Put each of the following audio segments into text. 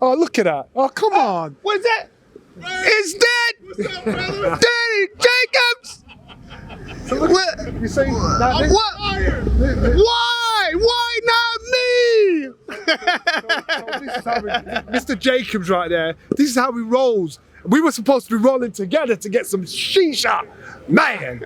Oh, look at that. Oh, come on. What is that? Is that Danny Jacobs? So look, What? you saying What? Why? Why not me? this is how Mr. Jacobs right there. This is how he rolls. We were supposed to be rolling together to get some shisha. Man.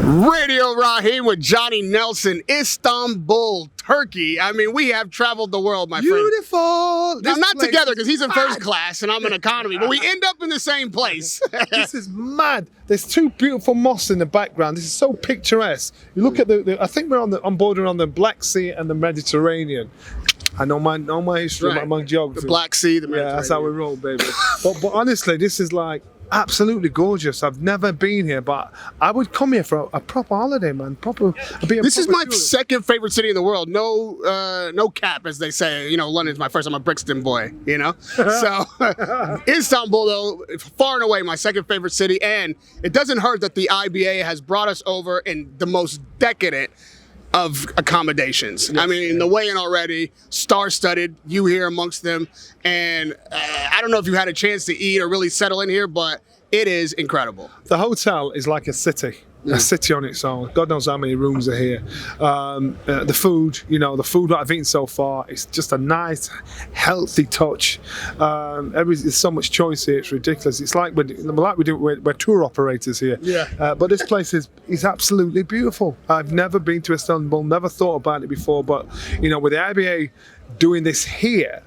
Radio Rahim with Johnny Nelson, Istanbul, Turkey. I mean, we have traveled the world, my friend. Beautiful. Now, not together, because he's in first class and I'm in economy, but we end up in the same place. This is mad. There's two beautiful mosques in the background. This is so picturesque. You look at I think we're on border on the Black Sea and the Mediterranean. I know my history, Right. my geography. The Black Sea, the Yeah, Mediterranean. that's how we roll, baby. but honestly, this is like absolutely gorgeous. I've never been here, but I would come here for a proper holiday, man. This is my second favorite city in the world. No cap, as they say. You know, London's my first. I'm a Brixton boy, you know? So, Istanbul, though, far and away my second favorite city. And it doesn't hurt that the IBA has brought us over in the most decadent of accommodations. Yes. I mean, the weigh-in already, star-studded, you here amongst them. And I don't know if you had a chance to eat or really settle in here, but it is incredible. The hotel is like a city. A city on its own. God knows how many rooms are here. The food, the food that I've eaten so far, it's just a nice, healthy touch. There's so much choice here, it's ridiculous. It's like we're tour operators here. Yeah. But this place is absolutely beautiful. I've never been to Istanbul, never thought about it before, but with the IBA doing this here,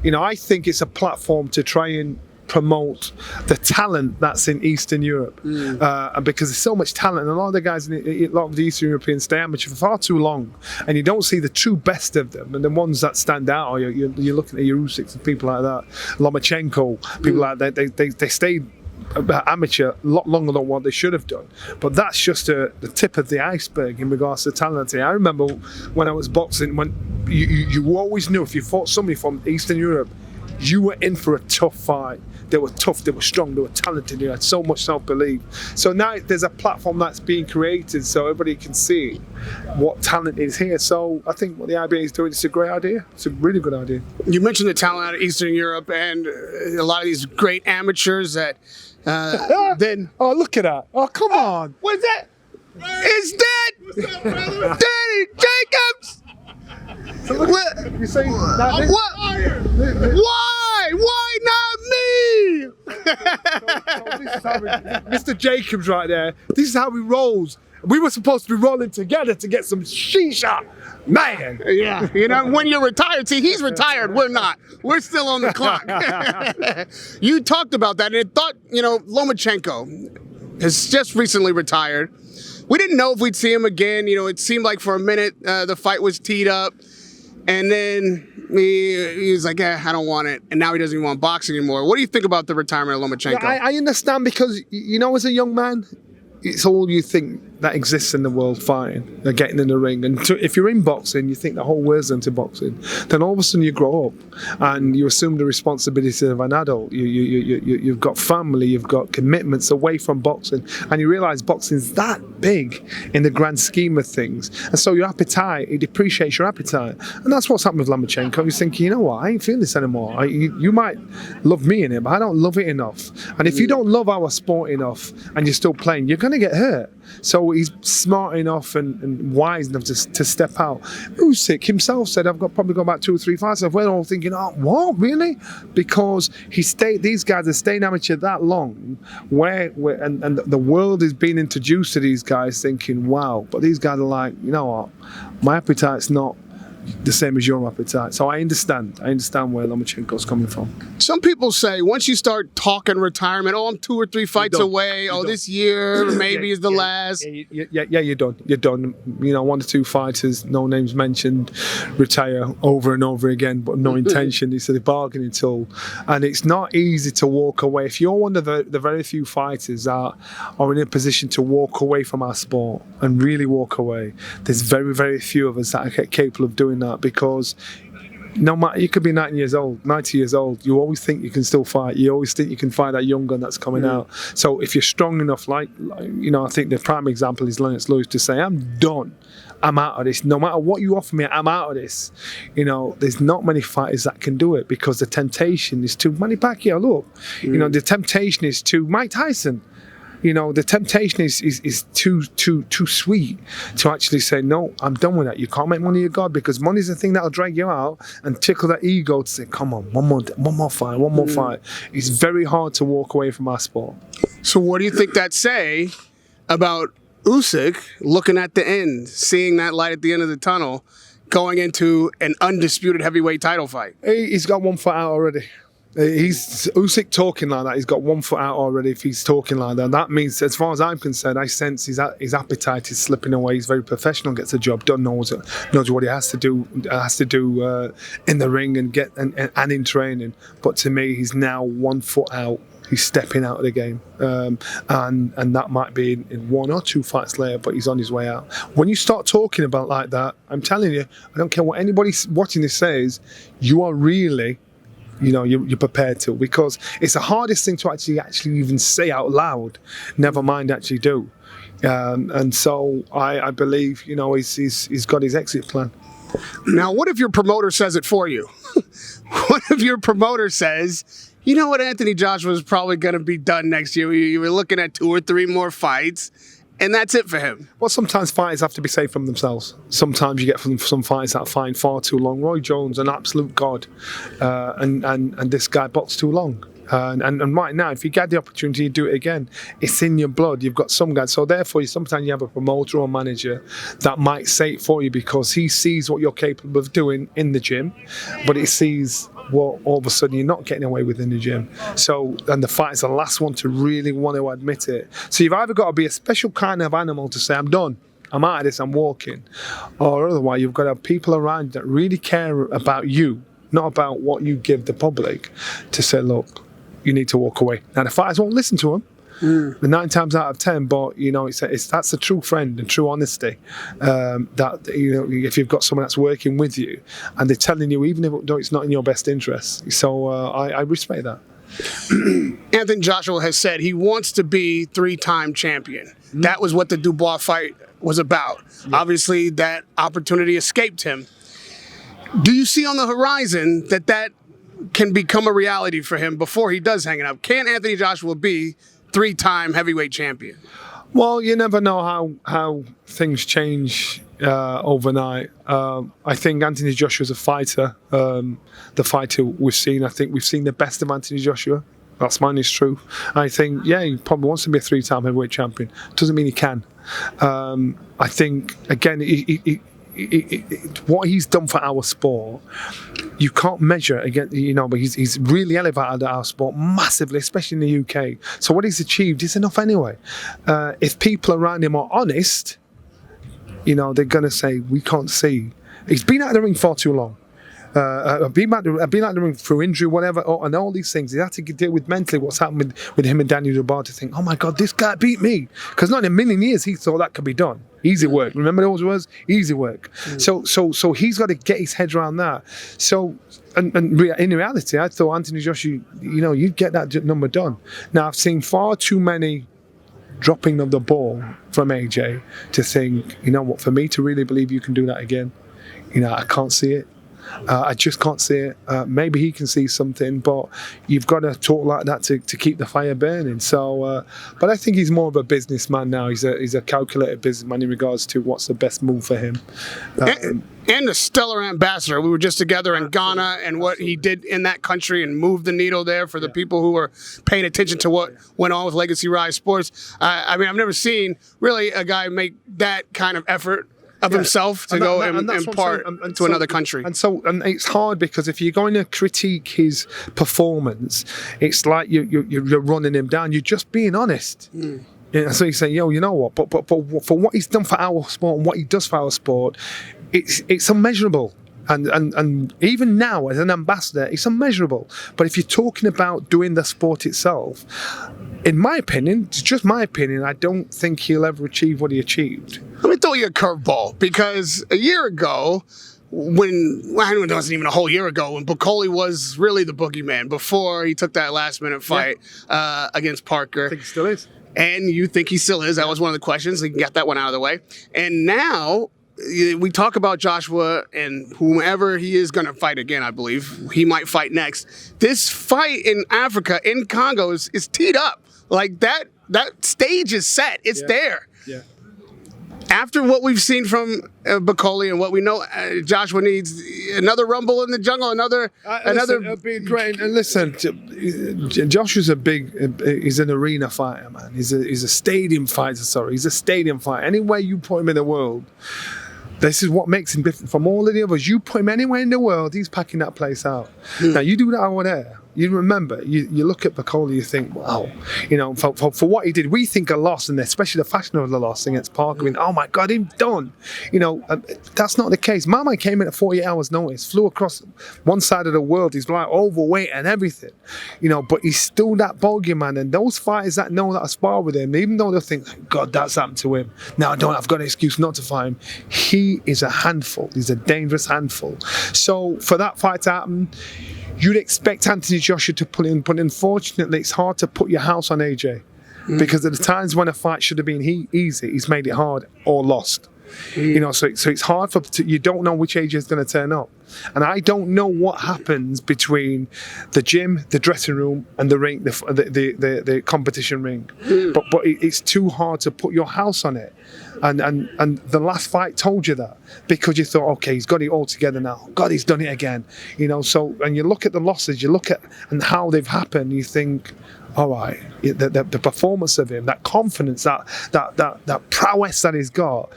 I think it's a platform to try and promote the talent that's in Eastern Europe, because there's so much talent, and a lot of the guys a lot of the Eastern Europeans stay amateur for far too long, and you don't see the true best of them, and the ones that stand out are you're looking at your Usyks and people like that, Lomachenko, people like that. They stayed amateur a lot longer than what they should have done, but that's just the tip of the iceberg in regards to talent. I remember when I was boxing, when you always knew if you fought somebody from Eastern Europe, you were in for a tough fight. They were tough, they were strong, they were talented, they had so much self-belief. So now there's a platform that's being created so everybody can see what talent is here. So I think what the IBA is doing is a great idea. It's a really good idea. You mentioned the talent out of Eastern Europe and a lot of these great amateurs that then... Oh, look at that. Oh, come on. What is that? Is that Danny Jacobs? So look, what? You saying What? Why? Why not me? This is how Mr. Jacobs right there. This is how he rolls. We were supposed to be rolling together to get some shisha. Man. Yeah, when you're retired, see, he's retired, we're not. We're still on the clock. You talked about that, and it thought, Lomachenko has just recently retired. We didn't know if we'd see him again. It seemed like for a minute the fight was teed up, and then he was like, I don't want it. And now he doesn't even want boxing anymore. What do you think about the retirement of Lomachenko? Yeah, I understand, because, as a young man, it's all you think that exists in the world, fighting, getting in the ring. And if you're in boxing, you think the whole world's into boxing. Then all of a sudden you grow up and you assume the responsibility of an adult. You've got family, you've got commitments away from boxing, and you realise boxing's that big in the grand scheme of things. And so your appetite, it depreciates your appetite. And that's what's happened with Lomachenko. He's thinking, you know what, I ain't feeling this anymore. You might love me in it, but I don't love it enough. And if you don't love our sport enough and you're still playing, you're going to get hurt. So he's smart enough and wise enough to step out. Usyk himself said, probably got about 2 or 3 fights. We're all thinking, oh, what, really? Because these guys are staying amateur that long, and the world is being introduced to these guys thinking, wow. But these guys are like, you know what, my appetite's not the same as your appetite. So I understand where Lomachenko's coming from. Some people say once you start talking retirement, I'm 2 or 3 fights away. This year maybe is the last. Yeah, you're done. You're done. 1 or 2 fighters, no names mentioned, retire over and over again, but no intention. It's a bargaining tool, and it's not easy to walk away. If you're one of the very few fighters that are in a position to walk away from our sport and really walk away, there's very, very few of us that are capable of doing that, because no matter, you could be 90 years old, you always think you can still fight. You always think you can fight that young gun that's coming out. So if you're strong enough, like I think the prime example is Lennox Lewis to say, I'm done. I'm out of this. No matter what you offer me, I'm out of this. There's not many fighters that can do it because the temptation is to Manny Pacquiao. Look, the temptation is to Mike Tyson. The temptation is too sweet to actually say, no, I'm done with that. You can't make money your God, because money's the thing that'll drag you out and tickle that ego to say, come on, one more fight. It's very hard to walk away from our sport. So what do you think that say about Usyk looking at the end, seeing that light at the end of the tunnel, going into an undisputed heavyweight title fight? He's got 1 foot out already. He's Usyk talking like that. He's got 1 foot out already. If he's talking like that, that means, as far as I'm concerned, I sense his appetite is slipping away. He's very professional, gets the job done, knows what he has to do in the ring and in training. But to me, he's now 1 foot out. He's stepping out of the game, and that might be in 1 or 2 fights later, but he's on his way out. When you start talking about like that, I'm telling you, I don't care what anybody watching this says, you are really, you're prepared to, because it's the hardest thing to actually even say out loud, never mind actually do. And so I believe, he's got his exit plan. Now, what if your promoter says it for you? What if your promoter says, you know what, Anthony Joshua's probably going to be done next year. You were looking at 2 or 3 more fights, and that's it for him. Well, sometimes fighters have to be saved from themselves. Sometimes you get from some fighters that fight far too long. Roy Jones, an absolute god, and this guy boxed too long. And right now, if you get the opportunity to do it again, it's in your blood. You've got some guys. So therefore, sometimes you have a promoter or manager that might say it for you because he sees what you're capable of doing in the gym, but he sees what all of a sudden you're not getting away with in the gym. So, and the fighter's the last one to really want to admit it. So you've either got to be a special kind of animal to say, I'm done, I'm out of this, I'm walking. Or otherwise, you've got to have people around that really care about you, not about what you give the public, to say, look, you need to walk away. Now, the fighters won't listen to him. 9 times out of 10, but that's a true friend and true honesty. That if you've got someone that's working with you and they're telling you, even if it's not in your best interest. So I respect that. Anthony Joshua has said he wants to be 3-time champion. That was what the Dubois fight was about. Obviously, that opportunity escaped him. Do you see on the horizon that can become a reality for him before he does hang it up? Can Anthony Joshua be 3-time heavyweight champion? Well, you never know how things change overnight. I think Anthony Joshua's a fighter. The fighter we've seen, I think we've seen the best of Anthony Joshua. That's mine is true. I think, he probably wants to be a 3-time heavyweight champion. Doesn't mean he can. I think, again, what he's done for our sport, you can't measure again, but he's really elevated our sport massively, especially in the UK. So what he's achieved is enough anyway. If people around him are honest, they're going to say, we can't see. He's been out of the ring far too long. I've been out the ring through injury, whatever, and all these things. He had to deal with mentally what's happened with him and Daniel Dubois to think, oh my God, this guy beat me. Because not in a million years he thought that could be done. Easy work. Remember those words? Easy work. So he's got to get his head around that. So, and in reality, I thought Anthony Joshua, you'd get that number done. Now, I've seen far too many dropping of the ball from AJ to think, what, for me to really believe you can do that again, I can't see it. I just can't see it. Maybe he can see something, but you've got to talk like that to keep the fire burning. So, but I think he's more of a businessman now. He's a calculated businessman in regards to what's the best move for him. And a stellar ambassador. We were just together in Ghana, and what he did in that country and moved the needle there for the people who were paying attention to what went on with Legacy Rise Sports. I've never seen really a guy make that kind of effort of himself to go and impart to another country. And it's hard because if you're going to critique his performance, it's like you're running him down. You're just being honest. So you say, you know what? But for what he's done for our sport and what he does for our sport, it's unmeasurable. And even now, as an ambassador, it's unmeasurable. But if you're talking about doing the sport itself, in my opinion, it's just my opinion, I don't think he'll ever achieve what he achieved. Let me throw you a curveball, because a year ago, it wasn't even a whole year ago, when Bucoli was really the boogeyman before he took that last-minute fight against Parker. I think he still is. And you think he still is. That was one of the questions. We can get that one out of the way. And now we talk about Joshua and whomever he is going to fight again, I believe. He might fight next. This fight in Africa, in Congo, is teed up. Like, that stage is set. It's there. Yeah. After what we've seen from Bucoli and what we know, Joshua needs another rumble in the jungle, another. It'd be great. And listen, Joshua's he's an arena fighter, man. He's a stadium fighter. Sorry, he's a stadium fighter. Anywhere you put him in the world, this is what makes him different from all of the others. You put him anywhere in the world, he's packing that place out. Now, you do that over there. You remember, you look at Bucoli, you think, wow, for what he did, we think a loss, and especially the fashion of the loss against Parker, oh my God, he's done. That's not the case. Mama came in at 48 hours notice, flew across one side of the world, he's like overweight and everything, but he's still that bogeyman, and those fighters that know that spar with him, even though they think, God, that's happened to him, now I've got an excuse not to fight him, he is a handful, he's a dangerous handful. So for that fight to happen, you'd expect Anthony Joshua to pull in, but unfortunately, it's hard to put your house on AJ because at the times when a fight should have been easy, he's made it hard or lost. So it's hard you don't know which AJ is going to turn up, and I don't know what happens between the gym, the dressing room, and the ring, the competition ring. But it's too hard to put your house on it. And the last fight told you that, because you thought, okay, he's got it all together now. God, he's done it again. So, and you look at the losses, you look at and how they've happened, you think, all right, the performance of him, that confidence, that prowess that he's got,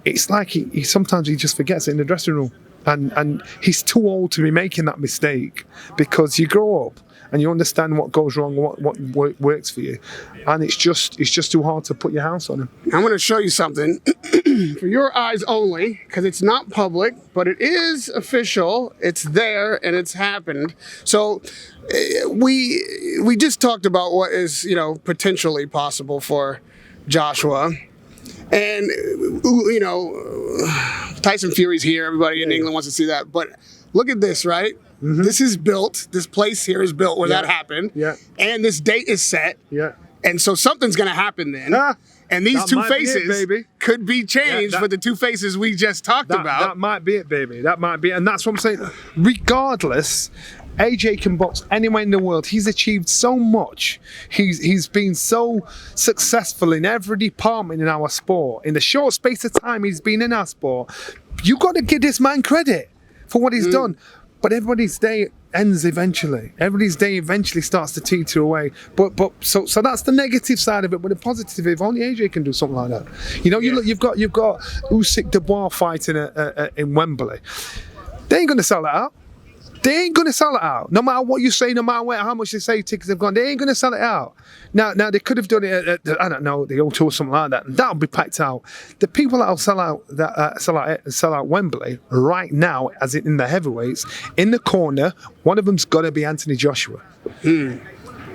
it's like he sometimes he just forgets it in the dressing room. And he's too old to be making that mistake, because you grow up and you understand what goes wrong, what works for you, and it's just too hard to put your house on him. I'm going to show you something for your eyes only, because it's not public, but it is official. It's there and it's happened. So we just talked about what is potentially possible for Joshua. And, Tyson Fury's here. Everybody in England wants to see that. But look at this, right? Mm-hmm. This is built. This place here is built where that happened. Yeah. And this date is set. Yeah. And so something's going to happen then. And these two faces could be changed for the two faces we just talked about. That might be it, baby. That might be it. And that's what I'm saying. Regardless, AJ can box anywhere in the world. He's achieved so much. He's been so successful in every department in our sport. In the short space of time he's been in our sport, you got to give this man credit for what he's done. But everybody's day ends eventually. Everybody's day eventually starts to teeter away. So that's the negative side of it. But the positive, if only AJ can do something like that. You've got Usyk Dubois fighting in Wembley. They ain't going to sell that out. They ain't going to sell it out. No matter what you say, no matter how much they say tickets have gone, they ain't going to sell it out. Now they could have done it at I don't know, the O2 or something like that, and that'll be packed out. The people that'll sell out Wembley right now, as in the heavyweights, in the corner, one of them's got to be Anthony Joshua.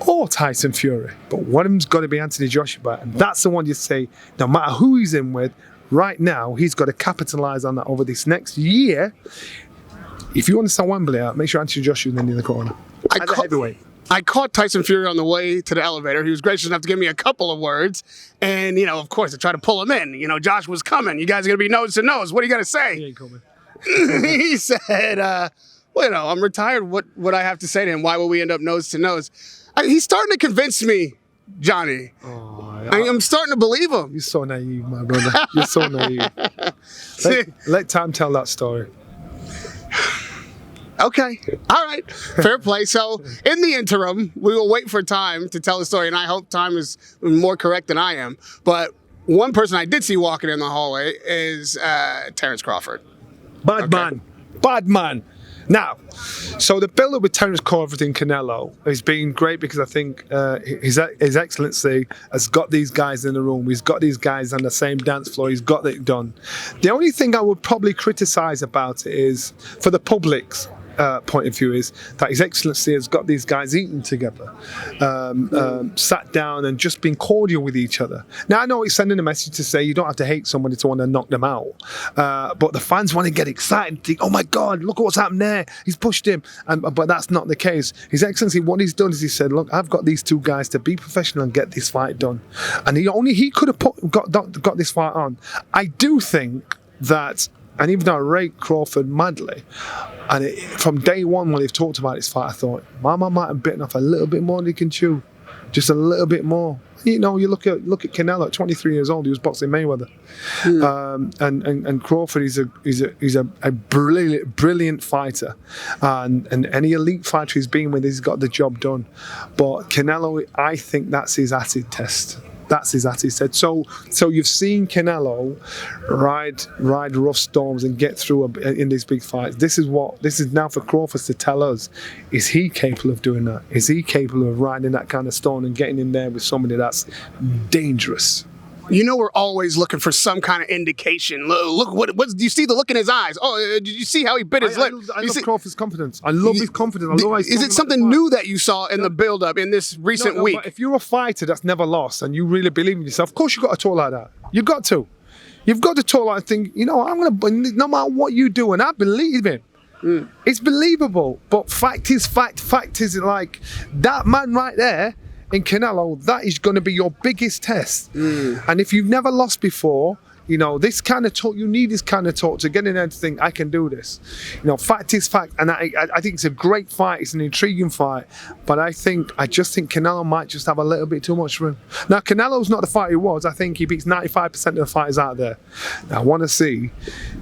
Or Tyson Fury. But one of them's got to be Anthony Joshua. And that's the one you say, no matter who he's in with, right now, he's got to capitalise on that over this next year. If you want to sell Wembley out, make sure Anthony Joshua's in the corner. I caught Tyson Fury on the way to the elevator. He was gracious enough to give me a couple of words. And, of course, I tried to pull him in. Josh was coming. You guys are going to be nose to nose. What are you going to say? He ain't coming. He said, I'm retired. What would I have to say to him? Why will we end up nose to nose? He's starting to convince me, Johnny. I'm starting to believe him. You're so naive, my brother. You're so naive. Let time tell that story. Okay. All right. Fair play. So in the interim, we will wait for time to tell the story, and I hope time is more correct than I am. But one person I did see walking in the hallway is Terence Crawford. Bad man. Now, so the build-up with Terence Crawford and Canelo has been great, because I think His Excellency has got these guys in the room. He's got these guys on the same dance floor. He's got it done. The only thing I would probably criticise about it is, for the publics, point of view is that His Excellency has got these guys eating together, sat down and just been cordial with each other. Now, I know he's sending a message to say you don't have to hate somebody to want to knock them out, but the fans want to get excited and think, oh my God, look what's happened there. He's pushed him. But that's not the case. His Excellency, what he's done is he said, look, I've got these two guys to be professional and get this fight done. And he could have got this fight on. I do think that, and even though I rate Crawford madly, and from day one when they've talked about this fight, I thought, Mama might have bitten off a little bit more than he can chew. Just a little bit more. You know, you look at Canelo at 23 years old, he was boxing Mayweather. And Crawford is a brilliant fighter. And any elite fighter he's been with, he's got the job done. But Canelo, I think that's his acid test. That's his attitude. So you've seen Canelo ride rough storms and get through in these big fights. This is now for Crawford to tell us: is he capable of doing that? Is he capable of riding that kind of storm and getting in there with somebody that's dangerous? You know, we're always looking for some kind of indication. Look, what do you see? The look in his eyes. Oh, did you see how he bit his lip? I love Crawford's confidence. I love his confidence. Is it something new that you saw in the build-up in this recent week? But if you're a fighter that's never lost and you really believe in yourself, of course you've got to talk like that. You've got to. You've got to talk like and think, you know, no matter what you do, and I believe him. It's believable. But fact is fact. Fact is like that man right there, in Canelo, that is going to be your biggest test. And if you've never lost before, you know, this kind of talk, you need this kind of talk to get in there to think, I can do this. You know, fact is fact. And I think it's a great fight. It's an intriguing fight. But I just think Canelo might just have a little bit too much room. Now, Canelo's not the fighter he was. I think he beats 95% of the fighters out there. Now, I want to see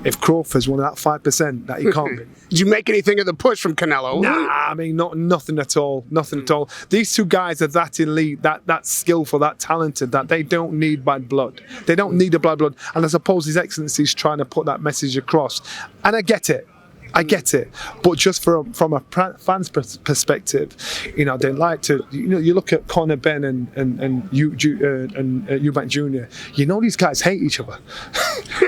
if Crawford's one of that 5% that he can't be. Did you make anything of the push from Canelo? Nah, I mean, nothing at all. Nothing at all. These two guys are that elite, that skillful, that talented, that they don't need bad blood. They don't need the blood. And I suppose His Excellency is trying to put that message across. And I get it. But just from a fan's perspective, you know, they like to, you know, you look at Conor Ben and Eubank Jr. You know, these guys hate each other.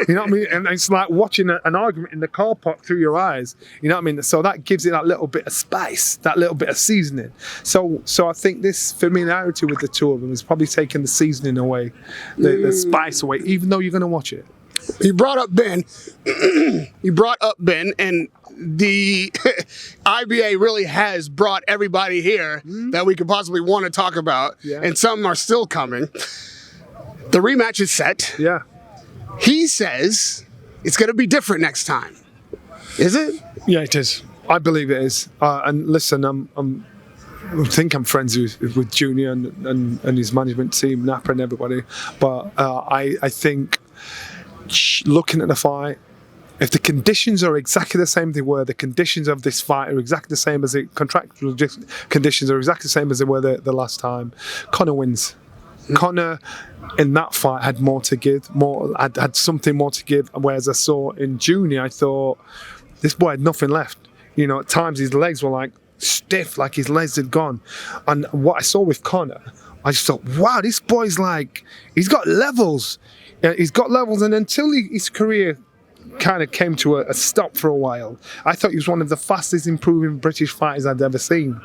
You know what I mean? And it's like watching an argument in the car park through your eyes. You know what I mean? So that gives it that little bit of spice, that little bit of seasoning. So I think this familiarity with the two of them is probably taking the seasoning away, the spice away, even though you're going to watch it. You brought up Ben. And the IBA really has brought everybody here that we could possibly want to talk about, and some are still coming. The rematch is set. Yeah. He says it's going to be different next time. Is it? Yeah, it is. I believe it is. And listen, I think I'm friends with Junior and his management team, Napa and everybody. But I think, looking at the fight, if the conditions are exactly the same they were, the conditions of this fight are exactly the same as the contractual conditions are exactly the same as they were the last time, Conor wins. Conor in that fight had more to give, had something more to give, whereas I saw in Junior, I thought this boy had nothing left. You know, at times his legs were like stiff, like his legs had gone. And what I saw with Conor, I just thought, wow, this boy's like, he's got levels. He's got levels, and until his career kind of came to a stop for a while, I thought he was one of the fastest improving British fighters I'd ever seen.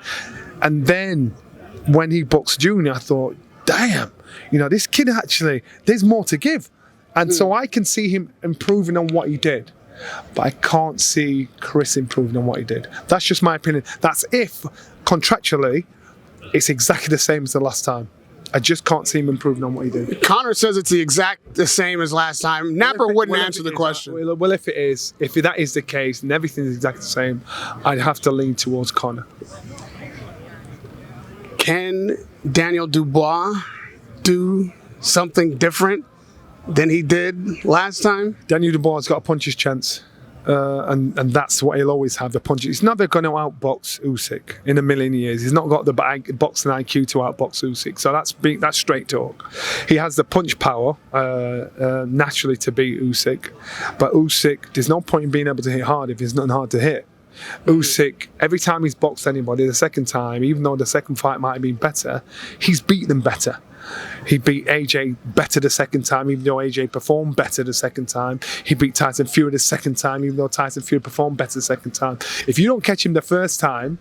And then when he boxed Junior, I thought, damn, you know, this kid actually, there's more to give. And so I can see him improving on what he did, but I can't see Chris improving on what he did. That's just my opinion. That's if contractually it's exactly the same as the last time. I just can't see him improving on what he did. Connor says it's the same as last time. Napper wouldn't answer the question. Well, if that is the case and everything is exactly the same, I'd have to lean towards Connor. Can Daniel Dubois do something different than he did last time? Daniel Dubois has got a puncher's chance. And that's what he'll always have, the punch. He's never going to outbox Usyk in a million years. He's not got the boxing IQ to outbox Usyk. So that's straight talk. He has the punch power naturally to beat Usyk. But Usyk, there's no point in being able to hit hard if there's nothing hard to hit. Usyk, every time he's boxed anybody, the second time, even though the second fight might have been better, he's beat them better. He beat AJ better the second time, even though AJ performed better the second time. He beat Tyson Fury the second time, even though Tyson Fury performed better the second time. If you don't catch him the first time,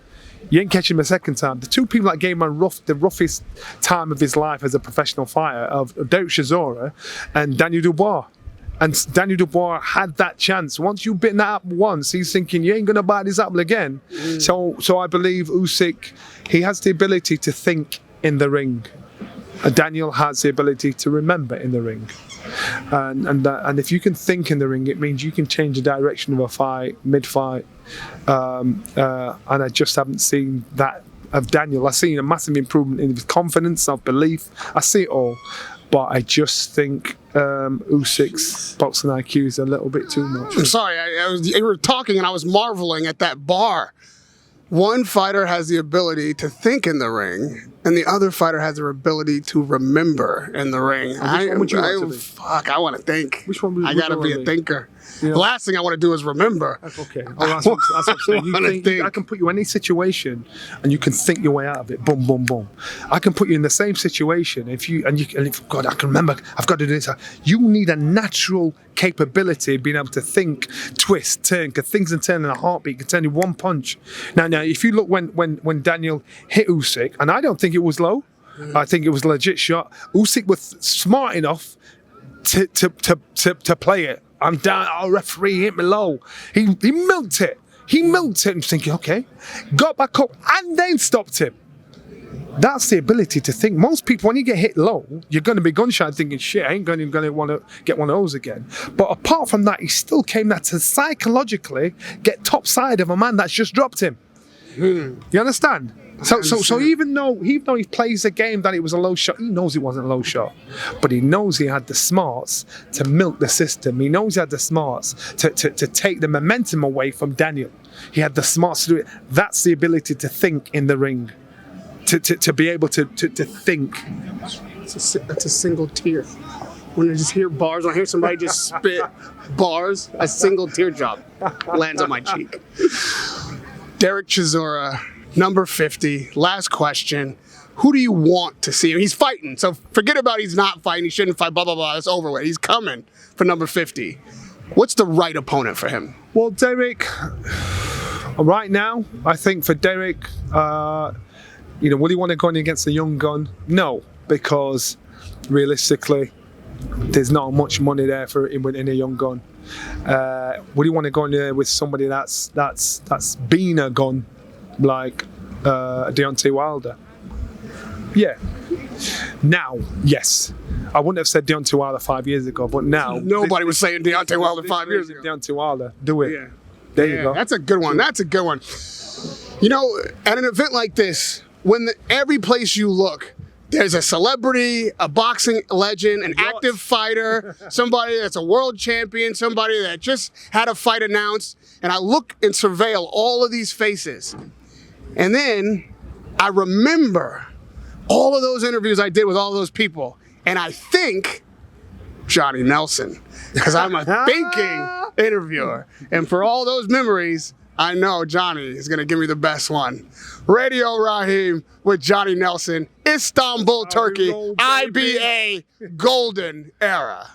you ain't catching him the second time. The two people that gave him the roughest time of his life as a professional fighter of Derek Chisora and Daniel Dubois. And Daniel Dubois had that chance. Once you've bitten that apple once, he's thinking, you ain't going to bite this apple again. So I believe Usyk, he has the ability to think in the ring. Daniel has the ability to remember in the ring. And if you can think in the ring, it means you can change the direction of a fight, mid-fight. And I just haven't seen that of Daniel. I've seen a massive improvement in his confidence, self-belief. I see it all. But I just think Usyk's boxing IQ is a little bit too much. I'm sorry, you were talking and I was marveling at that bar. One fighter has the ability to think in the ring, and the other fighter has the ability to remember in the ring. I want to think. Which one would I gotta be a thinker. Yeah. The last thing I want to do is remember. Okay. Oh, that's what I'm saying. I can put you in any situation, and you can think your way out of it. Boom, boom, boom. I can put you in the same situation. If God, I can remember. I've got to do this. You need a natural capability of being able to think, twist, turn. Because things can turn in a heartbeat. Can turn in one punch. Now, if you look when Daniel hit Usyk, and I don't think it was low. I think it was a legit shot. Usyk was smart enough to play it. I'm down. Oh, referee hit me low. He milked it. He milked it and thinking, okay, got back up and then stopped him. That's the ability to think. Most people, when you get hit low, you're going to be gun-shy thinking, shit, I ain't going to want to get one of those again. But apart from that, he still came that to psychologically get top side of a man that's just dropped him. You understand? So even though he plays the game that it was a low shot, he knows it wasn't a low shot. But he knows he had the smarts to milk the system. He knows he had the smarts to take the momentum away from Daniel. He had the smarts to do it. That's the ability to think in the ring. To be able to think. That's a single tear. When I just hear bars, when I hear somebody just spit bars, a single teardrop lands on my cheek. Derek Chisora, number 50, last question. Who do you want to see him? He's fighting, so forget about he's not fighting, he shouldn't fight, blah, blah, blah, it's over with. He's coming for number 50. What's the right opponent for him? Well, Derek, right now, I think for Derek, would he want to go in against a young gun? No, because realistically, there's not much money there for him in a young gun. Would he want to go in there with somebody that's been a gun, like Deontay Wilder? Yeah. Now, yes. I wouldn't have said Deontay Wilder 5 years ago, but now nobody was saying Deontay Wilder 5 years ago. Deontay Wilder, do it. Yeah. There you go. That's a good one. That's a good one. You know, at an event like this, when every place you look, there's a celebrity, a boxing legend, an active fighter, somebody that's a world champion, somebody that just had a fight announced, and I look and surveil all of these faces. And then I remember all of those interviews I did with all those people, and I think Johnny Nelson, because I'm a thinking interviewer. And for all those memories, I know Johnny is going to give me the best one. Radio Rahim with Johnny Nelson, Istanbul, Turkey, IBA Golden Era.